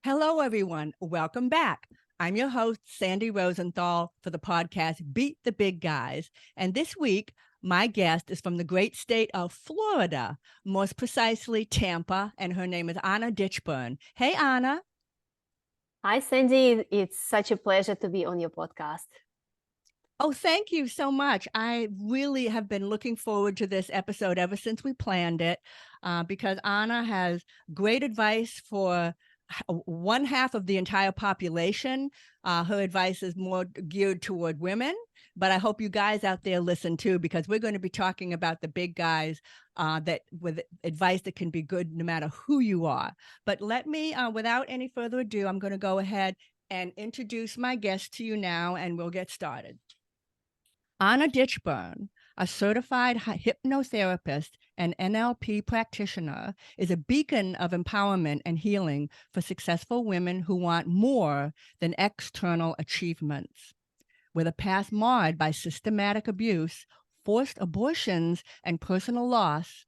Hello, everyone. Welcome back. I'm your host, Sandy Rosenthal, for the podcast Beat the Big Guys. And this week, my guest is from the great state of Florida, more precisely Tampa, and her name is Anna Ditchburn. Hey, Anna. Hi, Sandy. It's such a pleasure to be on your podcast. Oh, thank you so much. I really have been looking forward to this episode ever since we planned it, because Anna has great advice for one half of the entire population. Her advice is more geared toward women, but I hope you guys out there listen too, because we're going to be talking about the big guys that with advice that can be good no matter who you are. But let me, without any further ado, I'm going to go ahead and introduce my guest to you now, and we'll get started. Anna Ditchburn, a certified hypnotherapist and NLP practitioner, is a beacon of empowerment and healing for successful women who want more than external achievements. With a past marred by systematic abuse, forced abortions, and personal loss,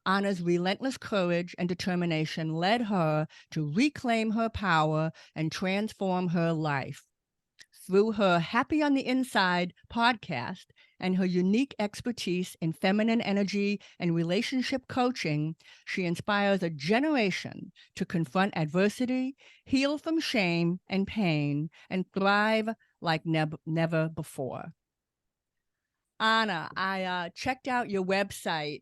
Anna's relentless courage and determination led her to reclaim her power and transform her life. Through her Happy on the Inside podcast and her unique expertise in feminine energy and relationship coaching, she inspires a generation to confront adversity, heal from shame and pain, and thrive like never before. Anna, I checked out your website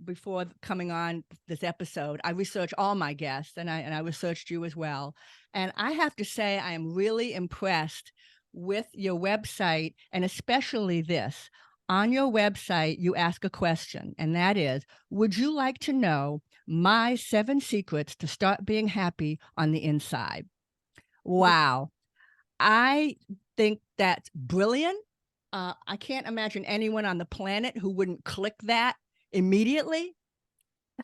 before coming on this episode. I researched all my guests, and I researched you as well. And I have to say, I am really impressed with your website, and especially this. On your website, you ask a question, and that is, would you like to know my 7 secrets to start being happy on the inside? Wow. I think that's brilliant. I can't imagine anyone on the planet who wouldn't click that immediately.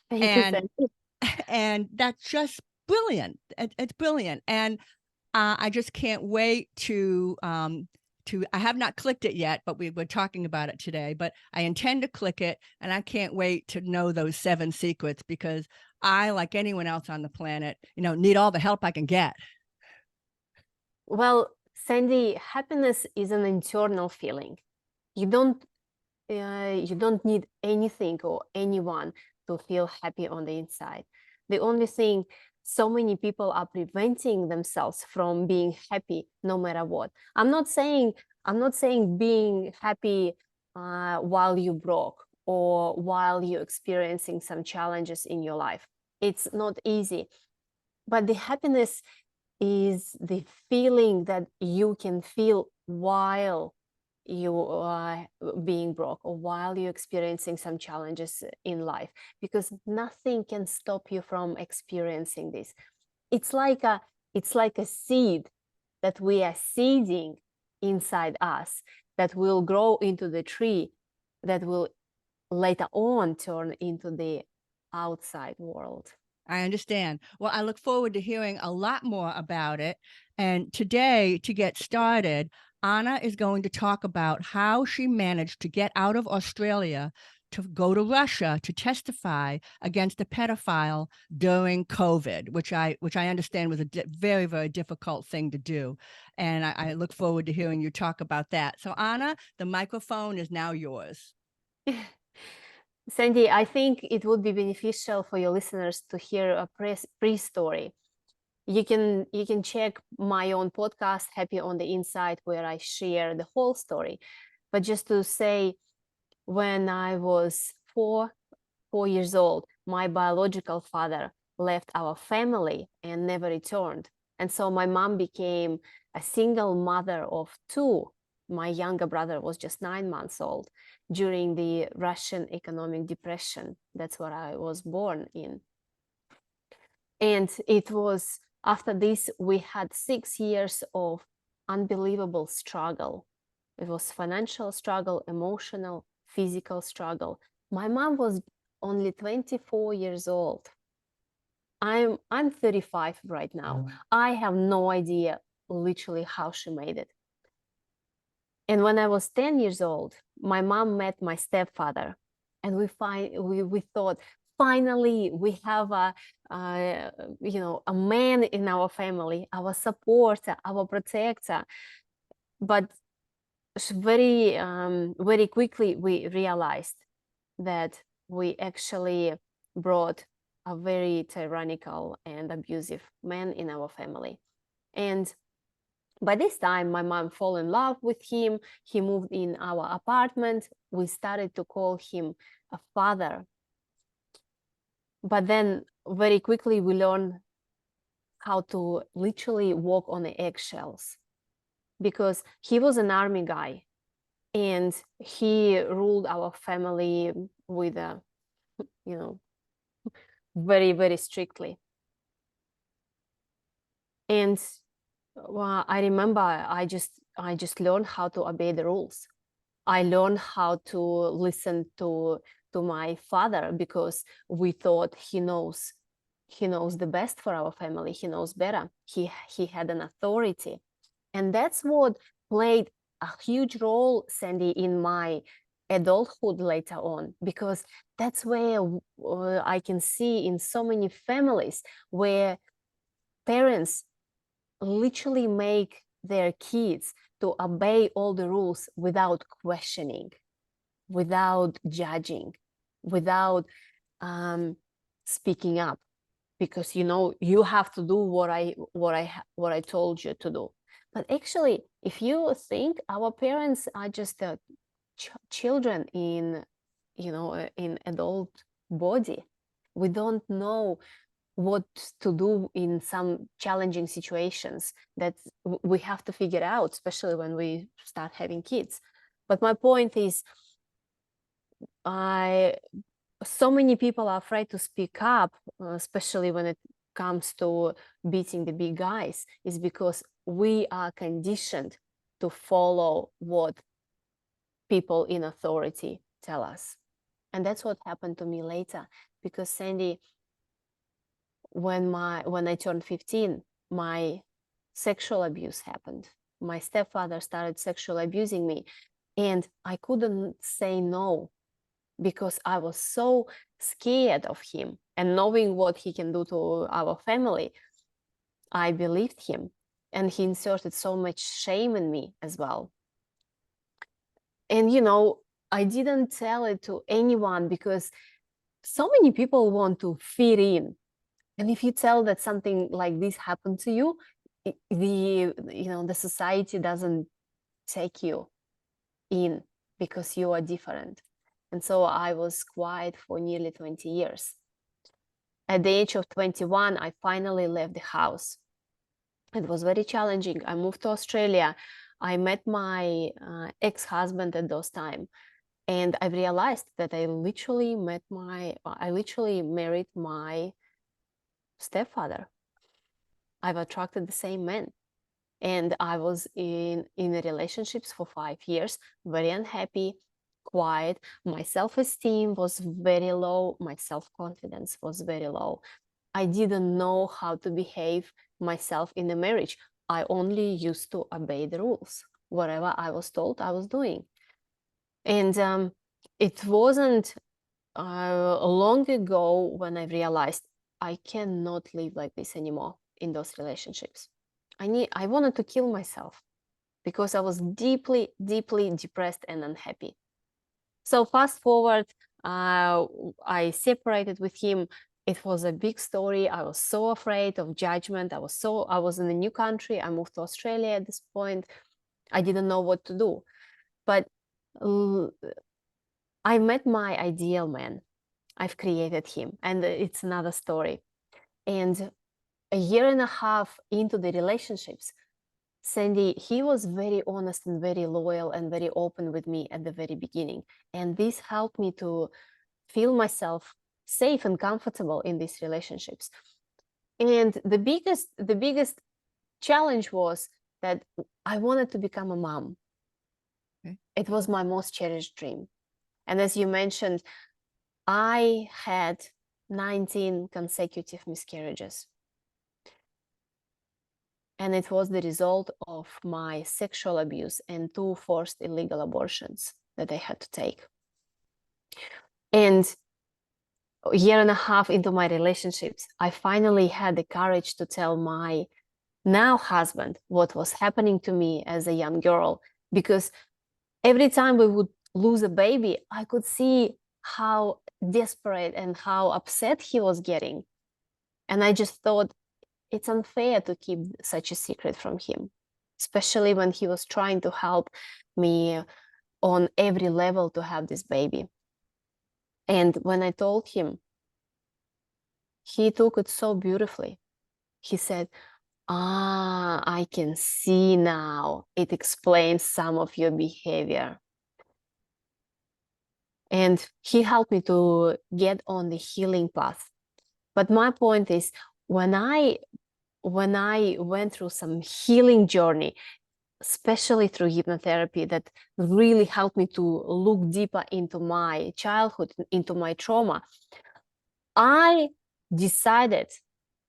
Thank you, And Sandy. and that's just brilliant. It's brilliant. And I just can't wait to I have not clicked it yet, but we were talking about it today, but I intend to click it, and I can't wait to know those 7 secrets, because I, like anyone else on the planet, need all the help I can get. Well, Sandy, happiness is an internal feeling. You don't need anything or anyone to feel happy on the inside. The only thing, so many people are preventing themselves from being happy no matter what. I'm not saying being happy while you broke or while you're experiencing some challenges in your life. It's not easy. But the happiness is the feeling that you can feel while you are being broke or while you're experiencing some challenges in life, because nothing can stop you from experiencing this. It's like a seed that we are seeding inside us, that will grow into the tree, that will later on turn into the outside world. I understand. Well, I look forward to hearing a lot more about it. And today, to get started, Anna is going to talk about how she managed to get out of Australia to go to Russia to testify against a pedophile during COVID, which I understand was a very, very difficult thing to do. And I look forward to hearing you talk about that. So, Anna, the microphone is now yours. Sandy, I think it would be beneficial for your listeners to hear a pre-story. You can check my own podcast, Happy on the Inside, where I share the whole story. But just to say, when I was four years old, my biological father left our family and never returned. And so my mom became a single mother of 2. My younger brother was just 9 months old during the Russian economic depression. That's what I was born in. And it was after this, we had 6 years of unbelievable struggle. It was financial struggle, emotional, physical struggle. My mom was only 24 years old. I'm 35 right now. I have no idea literally how she made it. And when I was 10 years old, my mom met my stepfather, and we thought, finally we have a a man in our family, our supporter, our protector. But very quickly we realized that we actually brought a very tyrannical and abusive man in our family. And by this time, my mom fell in love with him. He moved in our apartment. We started to call him a father. But then very quickly we learned how to literally walk on the eggshells, because he was an army guy and he ruled our family with a, very, very strictly. And I remember I just learned how to obey the rules. I learned how to listen to my father, because we thought he knows the best for our family. He knows better. He had an authority. And that's what played a huge role, Sandy, in my adulthood later on, because that's where I can see in so many families where parents literally make their kids to obey all the rules without questioning, without judging, without speaking up, because you have to do what I told you to do. But actually, if you think, our parents are just children in in adult body. We don't know what to do in some challenging situations that we have to figure out, especially when we start having kids. But my point is, so many people are afraid to speak up, especially when it comes to beating the big guys, is because we are conditioned to follow what people in authority tell us. And that's what happened to me later, because Sandy, when I turned 15, my sexual abuse happened. My stepfather started sexually abusing me, and I couldn't say no, because I was so scared of him, and knowing what he can do to our family, I believed him, and he inserted so much shame in me as well. And I didn't tell it to anyone, because so many people want to fit in. And if you tell that something like this happened to you, the society doesn't take you in, because you are different. And so I was quiet for nearly 20 years. At the age of 21, I finally left the house. It was very challenging. I moved to Australia. I met my ex-husband at those time. And I realized that I literally married my stepfather. I've attracted the same man. And I was in relationships for 5 years, very unhappy, quiet. My self-esteem was very low. My self-confidence was very low. I didn't know how to behave myself in a marriage. I only used to obey the rules. Whatever I was told, I was doing. And it wasn't long ago when I realized I cannot live like this anymore in those relationships. I wanted to kill myself, because I was deeply, deeply depressed and unhappy. So fast forward, I separated with him. It was a big story. I was so afraid of judgment. I was in a new country. I moved to Australia at this point. I didn't know what to do. But I met my ideal man. I've created him, and it's another story. And a year and a half into the relationships, Sandy, he was very honest and very loyal and very open with me at the very beginning. And this helped me to feel myself safe and comfortable in these relationships. And the biggest challenge was that I wanted to become a mom. Okay. It was my most cherished dream. And as you mentioned, I had 19 consecutive miscarriages. And it was the result of my sexual abuse and 2 forced illegal abortions that I had to take. And a year and a half into my relationships, I finally had the courage to tell my now husband what was happening to me as a young girl. Because every time we would lose a baby, I could see how desperate and how upset he was getting. And I just thought it's unfair to keep such a secret from him, especially when he was trying to help me on every level to have this baby. And when I told him, he took it so beautifully. He said, I can see now. It explains some of your behavior. And he helped me to get on the healing path. But my point is, when I went through some healing journey, especially through hypnotherapy, that really helped me to look deeper into my childhood, into my trauma, I decided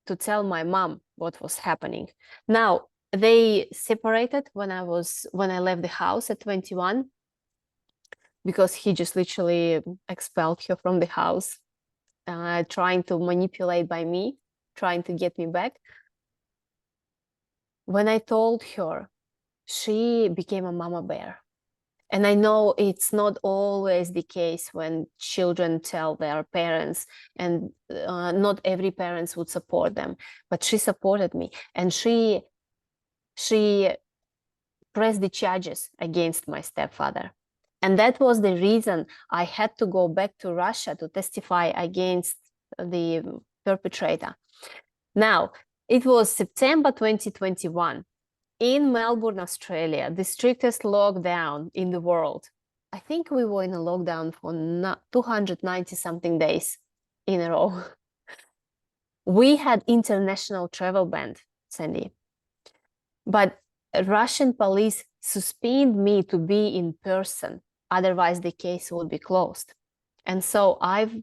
to tell my mom what was happening. Now, they separated when I left the house at 21, because he just literally expelled her from the house, trying to manipulate by me, trying to get me back. When I told her, she became a mama bear. And I know it's not always the case when children tell their parents, and not every parents would support them, but she supported me, and she pressed the charges against my stepfather. And that was the reason I had to go back to Russia to testify against the perpetrator. Now, it was September 2021. In Melbourne, Australia, the strictest lockdown in the world. I think we were in a lockdown for 290 something days in a row. We had international travel ban, Sandy. But Russian police suspended me to be in person. Otherwise, the case would be closed. And so I've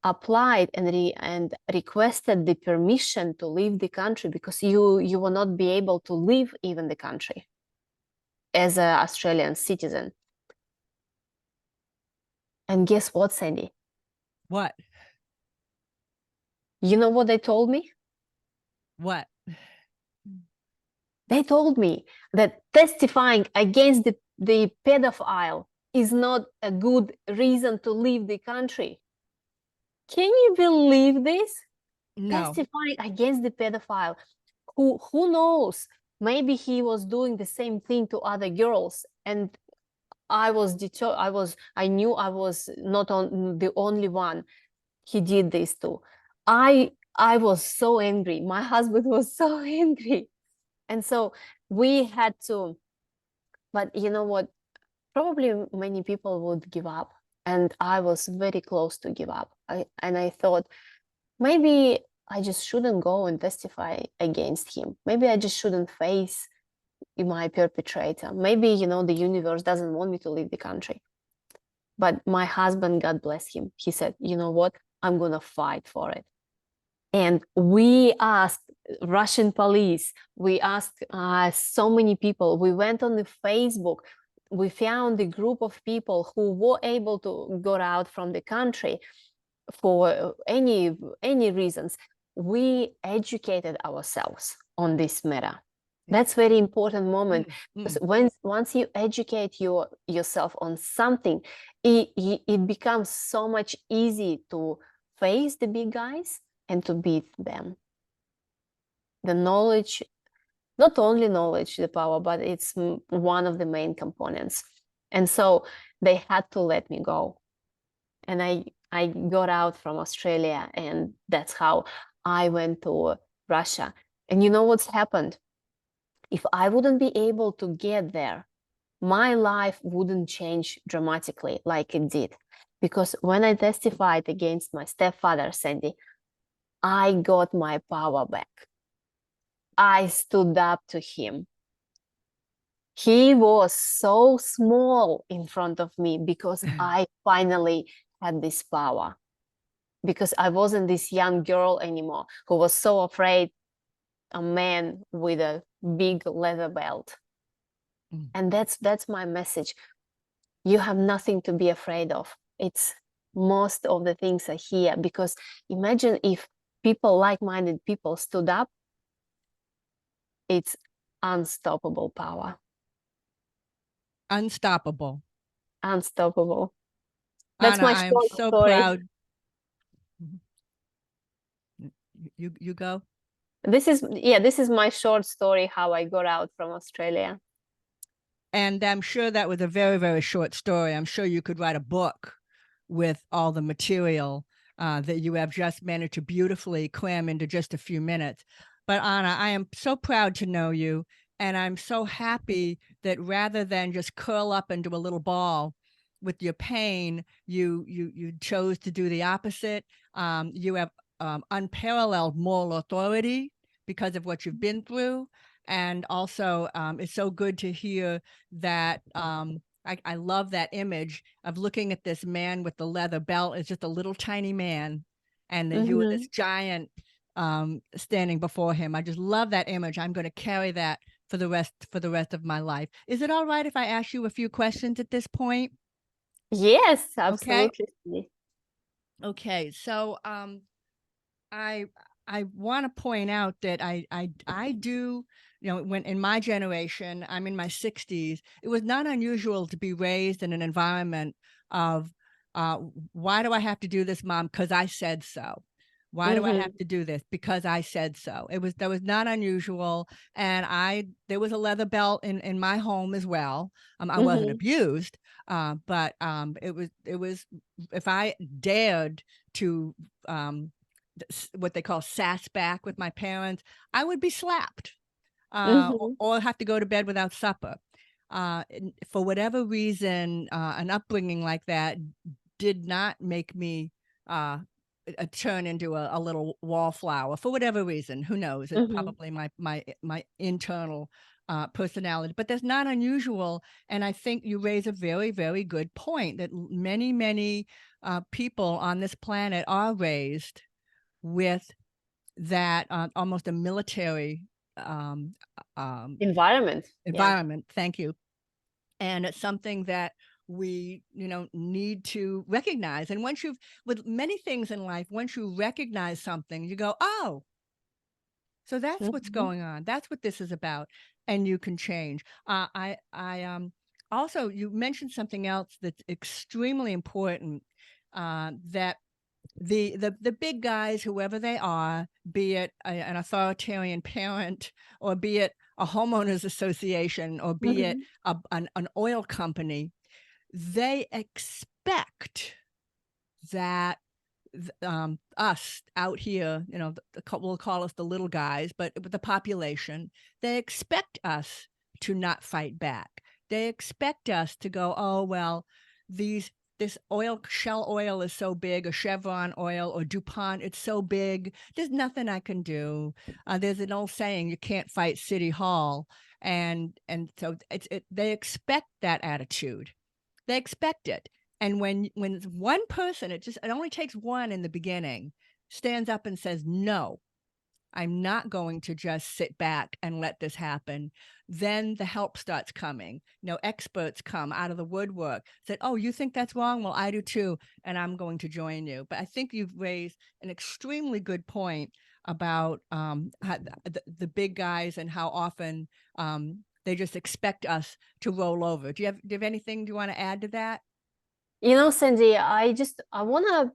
applied and requested the permission to leave the country, because you will not be able to leave even the country as an Australian citizen. And guess what, Sandy? What? You know what they told me? What? They told me that testifying against the pedophile is not a good reason to leave the country. Can you believe this? No. Testifying against the pedophile. Who knows? Maybe he was doing the same thing to other girls, and I knew I was not the only one he did this to. I was so angry. My husband was so angry. And so we had to, but you know what? Probably many people would give up. And I was very close to give up. And I thought, maybe I just shouldn't go and testify against him. Maybe I just shouldn't face my perpetrator. Maybe, the universe doesn't want me to leave the country. But my husband, God bless him, he said, you know what? I'm going to fight for it. And we asked Russian police, we asked so many people. We went on the Facebook. We found a group of people who were able to go out from the country for any reasons. We educated ourselves on this matter. That's very important moment, because once you educate yourself on something, it becomes so much easy to face the big guys and to beat them. The knowledge, not only knowledge, the power, but it's one of the main components. And so they had to let me go. And I got out from Australia, and that's how I went to Russia. And you know what's happened? If I wouldn't be able to get there, my life wouldn't change dramatically like it did. Because when I testified against my stepfather, Sandy, I got my power back. I stood up to him. He was so small in front of me because I finally had this power. Because I wasn't this young girl anymore who was so afraid a man with a big leather belt. And that's my message. You have nothing to be afraid of. It's most of the things are here, because imagine if people, like-minded people, stood up, it's unstoppable power. Unstoppable. Unstoppable. That's Anna, my I am short so story. proud. You go. This is my short story how I got out from Australia. And I'm sure that was a very, very short story. I'm sure you could write a book with all the material that you have just managed to beautifully cram into just a few minutes. But Anna, I am so proud to know you. And I'm so happy that rather than just curl up into a little ball with your pain, you chose to do the opposite. You have unparalleled moral authority because of what you've been through. And also, it's so good to hear that I love that image of looking at this man with the leather belt as just a little tiny man, and then you were this giant standing before him. I just love that image. I'm going to carry that for the rest of my life. Is it all right if I ask you a few questions at this point? Yes, Okay. absolutely. Okay. So I I want to point out that I do, when in my generation, I'm in my 60s, it was not unusual to be raised in an environment of why do I have to do this, mom? Because I said so. Why do I have to do this? Because I said so. That was not unusual. And there was a leather belt in my home as well. I wasn't abused, but it was if I dared to what they call sass back with my parents, I would be slapped or have to go to bed without supper. For whatever reason, an upbringing like that did not make me turn into a little wallflower for whatever reason. Who knows? It's probably my internal personality, but that's not unusual. And I think you raise a very, very good point that many people on this planet are raised with that almost a military Environment. Yeah. environment. Thank you. And it's something that we need to recognize. And with many things in life, once you recognize something, you go, oh, so that's what's going on, that's what this is about, and you can change. I also, you mentioned something else that's extremely important, that the big guys, whoever they are, be it an authoritarian parent, or be it a homeowners association, or be it an oil company, they expect that us out here, we'll call us the little guys, but with the population, they expect us to not fight back. They expect us to go, oh, well, this Shell oil is so big, or Chevron oil, or DuPont, it's so big, there's nothing I can do. There's an old saying, you can't fight City Hall. And so they expect that attitude. They expect it. And when one person, it only takes one in the beginning, stands up and says, no, I'm not going to just sit back and let this happen, then the help starts coming. Experts come out of the woodwork, said, oh, you think that's wrong? Well, I do too, and I'm going to join you. But I think you've raised an extremely good point about the big guys and how often they just expect us to roll over. Do you have anything you want to add to that? Sandy, I want to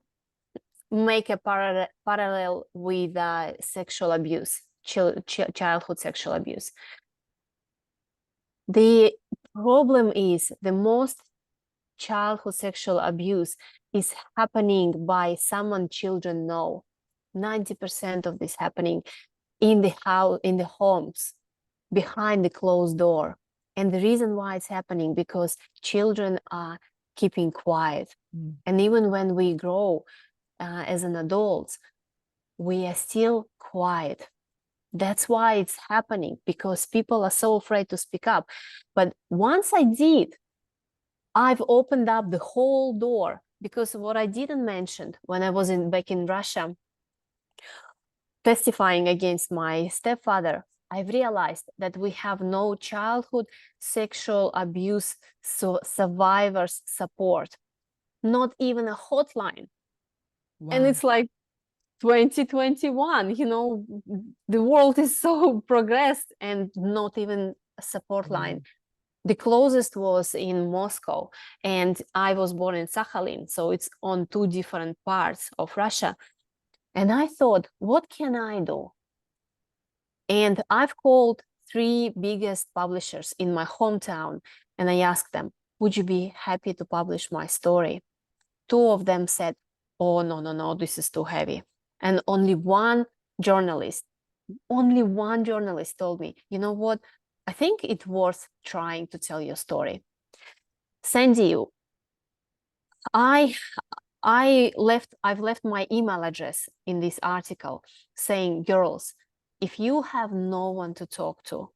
make a parallel with sexual abuse, childhood sexual abuse. The problem is the most childhood sexual abuse is happening by someone children know. 90% of this happening in the house, in the homes, behind the closed door. And the reason why it's happening, because children are keeping quiet. And even when we grow as an adult, we are still quiet. That's why it's happening, because people are so afraid to speak up. But once I did, I've opened up the whole door, because what I didn't mention when I was back in Russia, testifying against my stepfather, I've realized that we have no childhood sexual abuse survivors support. not even a hotline. And Wow. it's like 2021, the world is so progressed and not even a support line. The closest was in Moscow, and I was born in Sakhalin, so it's on 2 different parts of Russia. And I thought, what can I do? And I've called 3 biggest publishers in my hometown, and I asked them, would you be happy to publish my story? 2 of them said, oh, no, this is too heavy. And only one journalist told me, you know what? I think it's worth trying to tell your story. Sandy, I've left my email address in this article saying, girls, if you have no one to talk to,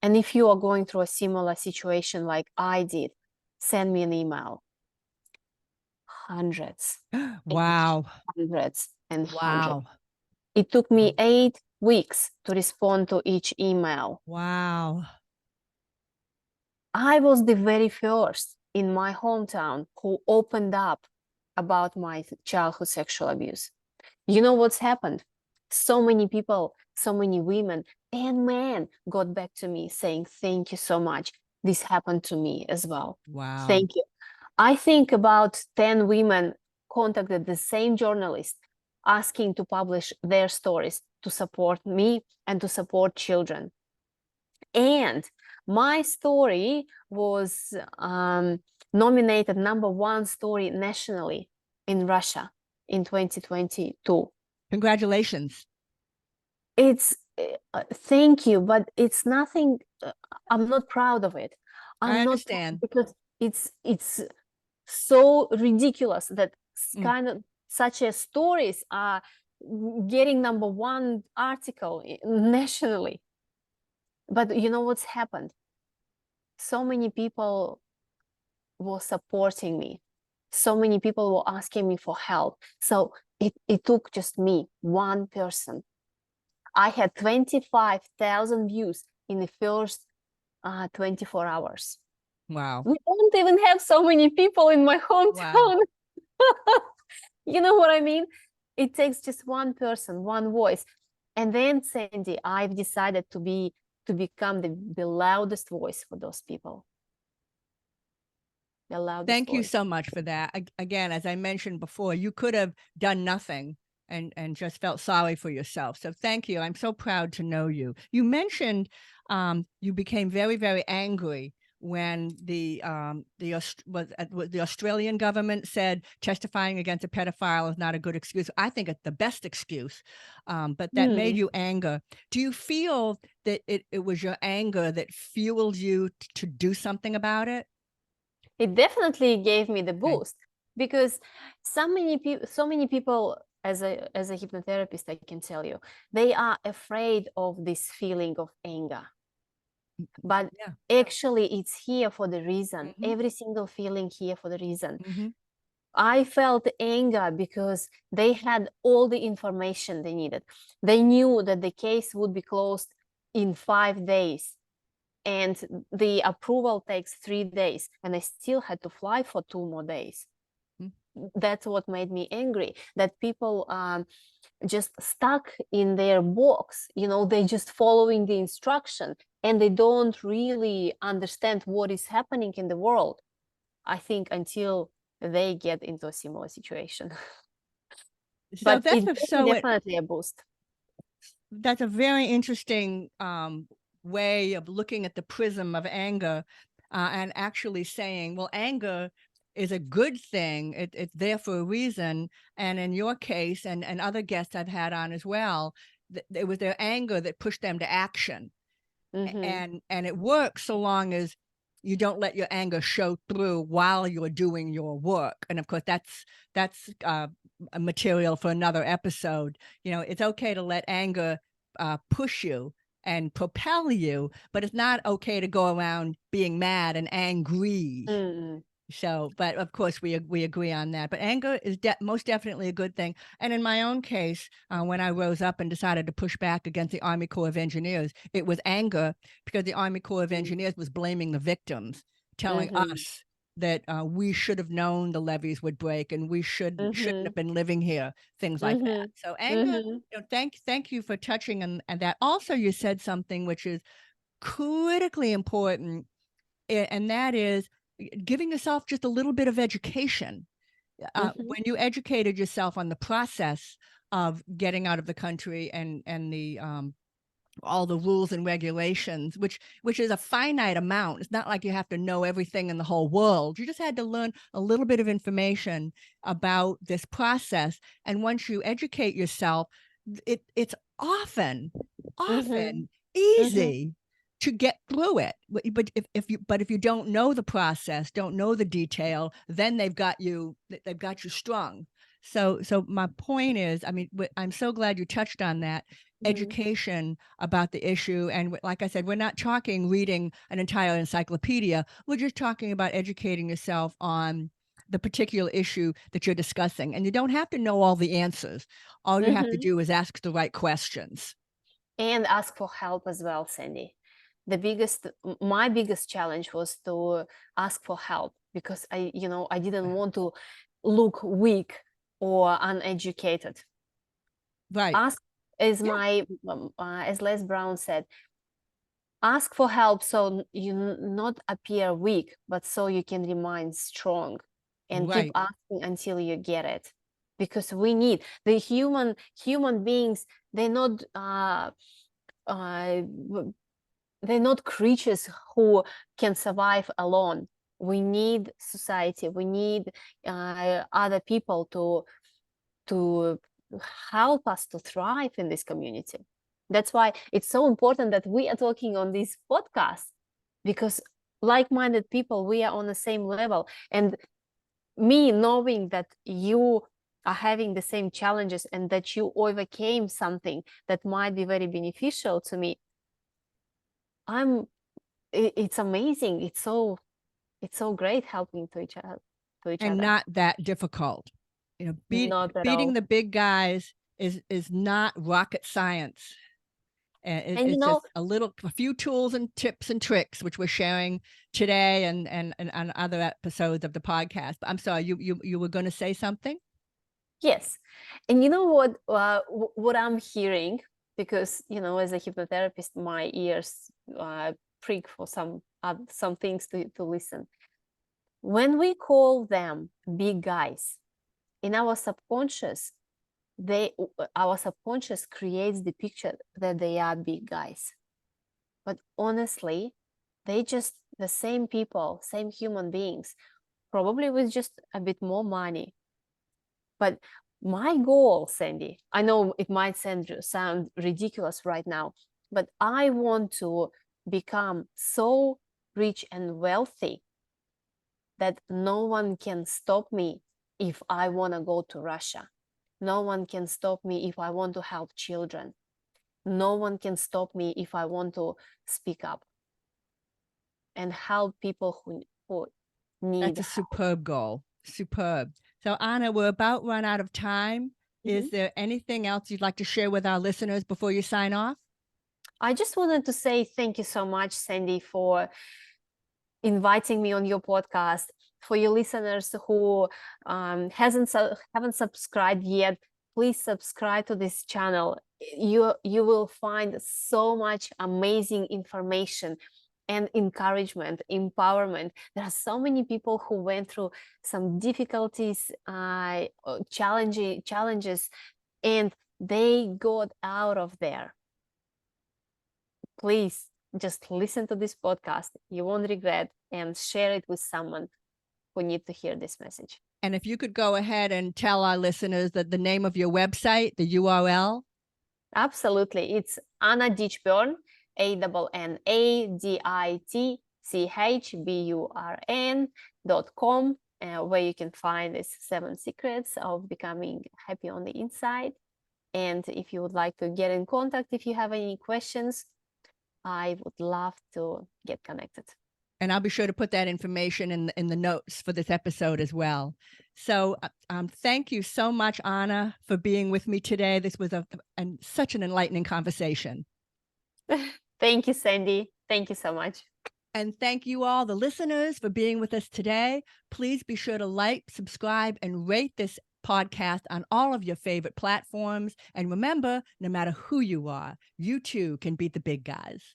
and if you are going through a similar situation like I did, send me an email. Hundreds. Wow. Hundreds and hundreds. Wow. It took me 8 weeks to respond to each email. Wow. I was the very first in my hometown who opened up about my childhood sexual abuse. You know what's happened? So many people, so many women and men got back to me saying, thank you so much. This happened to me as well. Wow. Thank you. I think about 10 women contacted the same journalist asking to publish their stories to support me and to support children. And my story was nominated #1 story nationally in Russia in 2022. Congratulations. It's thank you, but it's nothing. I'm not proud of it. I I'm not understand. because it's so ridiculous that kind of such as stories are getting #1 article nationally. But you know what's happened? So many people were supporting me. So many people were asking me for help. So it took just me, one person. I had 25,000 views in the first 24 hours. Wow. We don't even have so many people in my hometown. Wow. You know what I mean? It takes just one person, one voice. And then, Sandy, I've decided to become the loudest voice for those people. The loudest Thank you voice. so much for that. Again, as I mentioned before, you could have done nothing and just felt sorry for yourself. So thank you. I'm so proud to know you. You mentioned you became very, very angry when the Australian government said testifying against a pedophile is not a good excuse. I think it's the best excuse, but that made you anger. Do you feel that it was your anger that fueled you to do something about it? It definitely gave me the Okay. boost because so many people as a hypnotherapist, I can tell you, they are afraid of this feeling of anger. But actually it's here for the reason. Every single feeling here for the reason. I felt anger because they had all the information they needed. They knew that the case would be closed in 5 days. And the approval takes 3 days, and I still had to fly for 2 more days. That's what made me angry, that people just stuck in their box. They're just following the instruction, and they don't really understand what is happening in the world, I think, until they get into a similar situation. So But it's definitely a boost. That's a very interesting way of looking at the prism of anger and actually saying, well, anger is a good thing. It's there for a reason. And in your case, and other guests I've had on as well, it was their anger that pushed them to action. And it works so long as you don't let your anger show through while you're doing your work. And of course, that's a material for another episode. It's okay to let anger push you and propel you, but it's not okay to go around being mad and angry. So, but of course we agree on that. But anger is most definitely a good thing. And in my own case, when I rose up and decided to push back against the Army Corps of Engineers, it was anger because the Army Corps of Engineers was blaming the victims, telling us that we should have known the levees would break and we shouldn't have been living here, things like that. So anger, thank you for touching on that. Also, you said something which is critically important, and that is giving yourself just a little bit of education. When you educated yourself on the process of getting out of the country and the all the rules and regulations, which is a finite amount. It's not like you have to know everything in the whole world. You just had to learn a little bit of information about this process. And once you educate yourself, it's often easy to get through it. But if you don't know the process, don't know the detail, then they've got you strung. So my point is, I mean, I'm so glad you touched on that. Education about the issue. And like I said, we're not talking reading an entire encyclopedia. We're just talking about educating yourself on the particular issue that you're discussing. And you don't have to know all the answers. All you have to do is ask the right questions. And ask for help as well, Sandy. My biggest challenge was to ask for help, because I didn't want to look weak or uneducated. Right. Ask, as as Les Brown said, ask for help so you not appear weak, but so you can remain strong, and keep asking until you get it. Because we need the human beings. They're not creatures who can survive alone. We need society. We need other people to help us to thrive in this community. That's why it's so important that we are talking on this podcast, because like-minded people, we are on the same level. And me knowing that you are having the same challenges and that you overcame something that might be very beneficial to me, it's amazing. It's so great helping to each other. And not that difficult. You know, beating the big guys is not rocket science. And it's just a few tools and tips and tricks, which we're sharing today and on other episodes of the podcast. But I'm sorry, you were going to say something? Yes. And you know what I'm hearing, because, as a hypnotherapist, my ears prick for some things to listen. When we call them big guys, in our subconscious, our subconscious creates the picture that they are big guys. But honestly, they just the same people, same human beings, probably with just a bit more money. But my goal, Sandy, I know it might sound ridiculous right now, but I want to become so rich and wealthy that no one can stop me if I want to go to Russia. No one can stop me if I want to help children. No one can stop me if I want to speak up and help people who need That's a superb goal. Superb. So Anna, we're about run out of time. Is there anything else you'd like to share with our listeners before you sign off? I just wanted to say thank you so much, Sandy, for inviting me on your podcast. For your listeners who haven't subscribed yet, please subscribe to this channel. You will find so much amazing information and encouragement, empowerment. There are so many people who went through some difficulties, challenges, and they got out of there. Please just listen to this podcast. You won't regret, and share it with someone who needs to hear this message. And if you could go ahead and tell our listeners that the name of your website, the URL. Absolutely. It's Anna Ditchburn, ANNADITCHBURN.com, where you can find these 7 secrets of becoming happy on the inside. And if you would like to get in contact, if you have any questions, I would love to get connected. And I'll be sure to put that information in the notes for this episode as well. So thank you so much, Anna, for being with me today. This was such an enlightening conversation. Thank you, Sandy. Thank you so much. And thank you all, the listeners, for being with us today. Please be sure to like, subscribe, and rate this podcast on all of your favorite platforms. And remember, no matter who you are, you too can beat the big guys.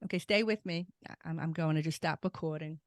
Okay, stay with me. I'm going to just stop recording.